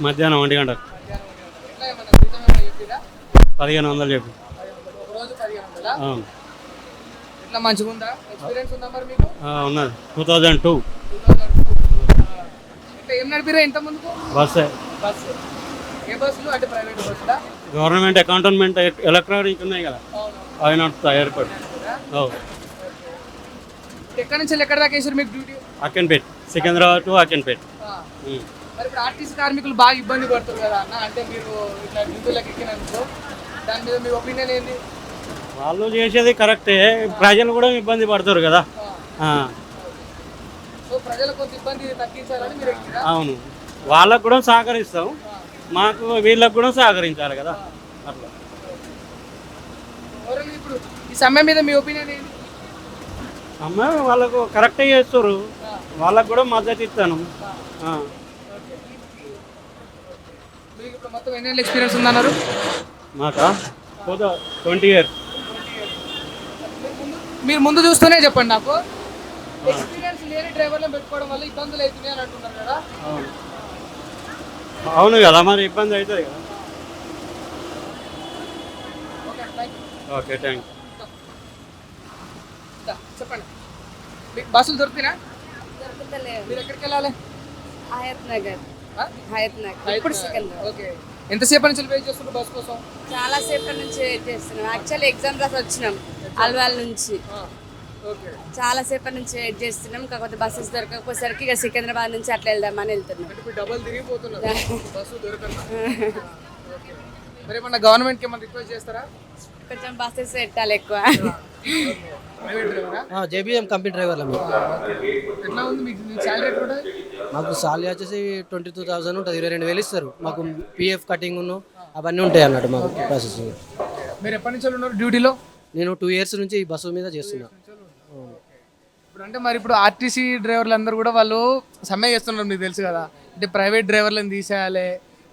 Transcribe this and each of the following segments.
మధ్యాహ్నం 1 గంటకు ఎట్లా ఏమన్నా జీతం ఏమన్నా చెప్పిరా? 1500 చెప్పు. ఒక రోజు 1500. అవును. ఎట్లా మంచిగా ఉందా? ఎక్స్పీరియన్స్ ఉందా మరి మీకు? ఉన్నది 2002 ఎట్లా ఏం నడిపిరా ఇంత ముందుకు? బస్సే. బస్సు. ఏ బస్సులు అంటే ప్రైవేట్ బస్సులా? గవర్నమెంట్ అకౌంటెంట్ ఎలక్ట్రానిక్ ఉన్నాయి కదా, అవును. అవి నడుపుతాయి ఏర్పాటు. ఎక్కడి నుంచి ఎక్కడి దాకా వేసారు మీకు డ్యూటీ? అక్కన్పేట్, సికింద్రాబాద్ టు అక్కన్పేట్. మరి ఇప్పుడు ఆర్టీసీ కార్మికులు బాగా ఇబ్బంది పడుతుంది కదా అన్న, అంటే మీరు ఇట్లా డ్యూటీలకు ఎక్కినందుకు దాని మీద మీ ఒపీనియన్ ఏంటి? వాళ్ళు చేసేది కరెక్టే, ప్రజలు కూడా ఇబ్బంది పడతారు కదా. సో ప్రజలకు కొంత ఇబ్బంది తగ్గించాలని మీరు ఎక్కిరా? అవును, వాళ్ళకు కూడా సహకరిస్తాం, మాకు వీళ్ళకు కూడా సహకరించాలి కదా అట్లా. ఓవరాల్ ఇప్పుడు ఈ సమ్మె మీద మీ ఒపీనియన్ ఏంటి? అమ్మాయి వాళ్ళకు కరెక్టే చేస్తారు, వాళ్ళకు కూడా మద్దతు ఇస్తాను. మీకు ఇప్పుడు మొత్తం ఎన్ని ఏళ్ళ ఎక్స్పీరియన్స్ ఉందన్నారు? మాకా 20 years. మీరు ముందు చూస్తూనే చెప్పండి నాకు. ఎక్స్పీరియన్స్ లేని డ్రైవర్లను పెట్టుకోవడం వల్ల ఇబ్బందులు అవుతున్నాయి అని అంటున్నారు కదా. అవును కదా, మరి ఇబ్బంది అవుతుంది కదా. Okay, thank you. చెప్పండి, మీకు బస్సులు దొరుకుతున్నా? దొరుకుతలేవు. మీరు ఎక్కడికి వెళ్ళాలి? హయత్ నగర్. హయత్ నగర్. ఇప్పుడు సెకండ్. ఓకే, ఎంతసేపు నుంచి వెయిట్ చేస్తున్నారు బస్ కోసం? చాలా సేపటి నుంచి వెయిట్ చేస్తున్నాం. యాక్చువల్లీ ఎగ్జామ్ రాసి వచ్చినాం అల్వాల్ నుంచి. ఓకే, చాలా సేపటి నుంచి వెయిట్ చేస్తున్నాం, కాకపోతే బస్సెస్ దొరకకపోయేసరికి ఇక సికింద్రాబాద్ నుంచి అట్లా వెళ్దామని వెళ్తున్నాం. అంటే ఇప్పుడు డబల్ తిరిగిపోతున్నారు బస్సు దొరకన్నా. మరి ఏమన్నా గవర్నమెంట్కి ఏమన్నా రిక్వెస్ట్ చేస్తారా? కొంచెం బస్సెస్ పెట్టాలి ఎక్కువ. ప్రైవేట్ డ్రైవరా? జేబీఎం కంపెనీ డ్రైవర్లు మేము. ఎట్లా ఉంది మీకు శాలరీ? ఎట్లా ఉంటుంది? మాకు సాలరీ వచ్చేసి 22,000 ఉంటుంది, 22,000 ఇస్తారు. మాకు పిఎఫ్ కటింగ్ అవన్నీ ఉంటాయి అన్నట్టు మాకు ప్రాసెస్. మీరు ఎప్పటి నుంచి ఉన్నారు డ్యూటీలో? నేను 2 years నుంచి ఈ బస్సు మీద చేస్తున్నా. ఇప్పుడు అంటే మరి ఇప్పుడు ఆర్టీసీ డ్రైవర్లు అందరూ కూడా వాళ్ళు సమ్మె చేస్తున్నారు, మీకు తెలుసు కదా. అంటే ప్రైవేట్ డ్రైవర్లను తీసేయాలి,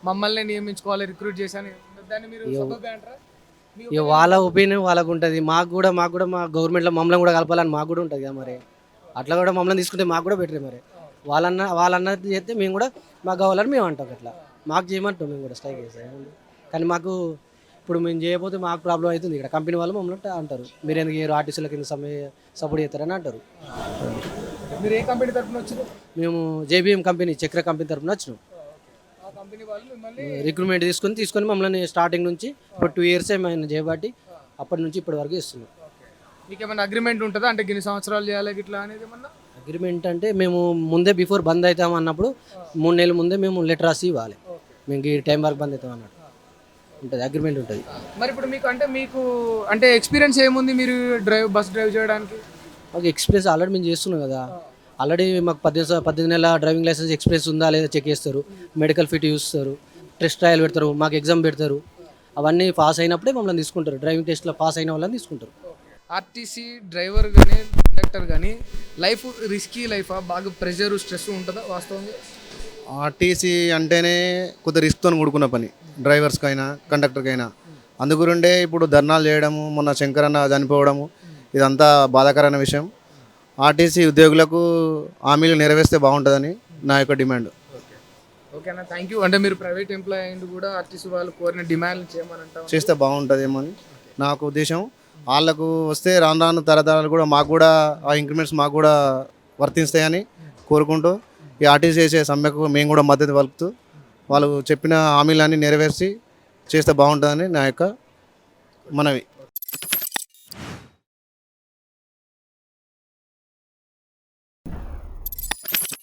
మమ్మల్ని నియమించుకోవాలి, రిక్రూట్ చేశాను, దాన్ని మీరు సబబే అంటారా? ఇక వాళ్ళ ఒపీనియన్ వాళ్ళకు ఉంటుంది. మాకు కూడా మా గవర్నమెంట్లో మమ్మల్ని కూడా కలపాలని మాకు కూడా ఉంటుంది కదా. మరి అట్లా కూడా మమ్మల్ని తీసుకుంటే మాకు కూడా బెటరే. మరి వాళ్ళన్నది చేస్తే మేము కూడా మాకు కావాలని మేము అంటాం. అట్లా మాకు చేయమంటాం, మేము కూడా స్ట్రైక్ చేస్తాం. కానీ మాకు ఇప్పుడు మేము చేయకపోతే మాకు ప్రాబ్లం అవుతుంది. ఇక్కడ కంపెనీ వాళ్ళు మమ్మల్ని అంటారు, మీరు ఎందుకు చేయరు, ఆర్టీసీల కింద సపోర్ట్ చేస్తారని అంటారు. మీరు ఏ కంపెనీ తరఫున వచ్చారు? మేము జేబీఎం కంపెనీ, చక్ర కంపెనీ తరఫున వచ్చినాం. ఆ కంపెనీ వాళ్ళు మిమ్మల్ని రిక్రూట్మెంట్ తీసుకొని మమ్మల్ని స్టార్టింగ్ నుంచి ఇప్పుడు 2 years మేము చేయబట్టి అప్పటి నుంచి ఇప్పటి వరకు ఇస్తున్నాం. మీకు ఏమైనా అగ్రిమెంట్ ఉంటుందా, అంటే ఇన్ని సంవత్సరాలు చేయాలి ఇట్లా అనేది ఏమన్నా? అగ్రిమెంట్ అంటే మేము ముందే బిఫోర్ బంద్ అవుతాం అన్నప్పుడు 3 నెలల ముందే మేము లెటర్ రాసి ఇవ్వాలి, మేము ఈ టైం వరకు బంద్ అవుతాం అన్నట్టు ఉంటుంది, అగ్రిమెంట్ ఉంటుంది. మరి ఇప్పుడు మీకు ఎక్స్పీరియన్స్ ఏముంది మీరు బస్ డ్రైవ్ చేయడానికి? మాకు ఎక్స్పీరియన్స్ ఆల్రెడీ మేము చేస్తున్నాం కదా. ఆల్రెడీ మాకు 18 నెలల డ్రైవింగ్ లైసెన్స్ ఎక్స్పీరియన్స్ ఉందా లేదా చెక్ చేస్తారు, మెడికల్ ఫిట్ చూస్తారు, టెస్ట్ ట్రయల్ పెడతారు, మాకు ఎగ్జామ్ పెడతారు. అవన్నీ పాస్ అయినప్పుడే మమ్మల్ని తీసుకుంటారు, డ్రైవింగ్ టెస్ట్లో పాస్ అయిన వాళ్ళని తీసుకుంటారు. ఆర్టీసీ డ్రైవర్ కానీ కండక్టర్ కానీ లైఫ్ రిస్కీ లైఫా? బాగా ప్రెషర్ స్ట్రెస్ ఉంటుందా వాస్తవంగా? ఆర్టీసీ అంటేనే కొద్ది రిస్క్తో కూడుకున్న పని, డ్రైవర్స్కైనా కండక్టర్కైనా. అందుగురుండే ఇప్పుడు ధర్నాలు చేయడము, మొన్న శంకరన్న చనిపోవడము, ఇదంతా బాధాకరమైన విషయం. ఆర్టీసీ ఉద్యోగులకు హామీలు నెరవేర్స్తే బాగుంటుందని నా యొక్క డిమాండ్. ఓకేనా, థ్యాంక్ యూ. అంటే మీరు ప్రైవేట్ ఎంప్లాయ్ అయింది కూడా ఆర్టీసీ వాళ్ళు కోరిన డిమాండ్లు చేయమని చేస్తే బాగుంటుందేమో అని నాకు ఉద్దేశం. వాళ్ళకు వస్తే రాను తరతరాలు కూడా మాకు కూడా ఆ ఇంక్రిమెంట్స్ మాకు కూడా వర్తిస్తాయని కోరుకుంటూ ఈ ఆర్టీసీ చేసే సమ్మెకు మేము కూడా మద్దతు పలుకుతూ వాళ్ళు చెప్పిన హామీలన్నీ నెరవేర్చి చేస్తే బాగుంటుందని నా యొక్క మనవి.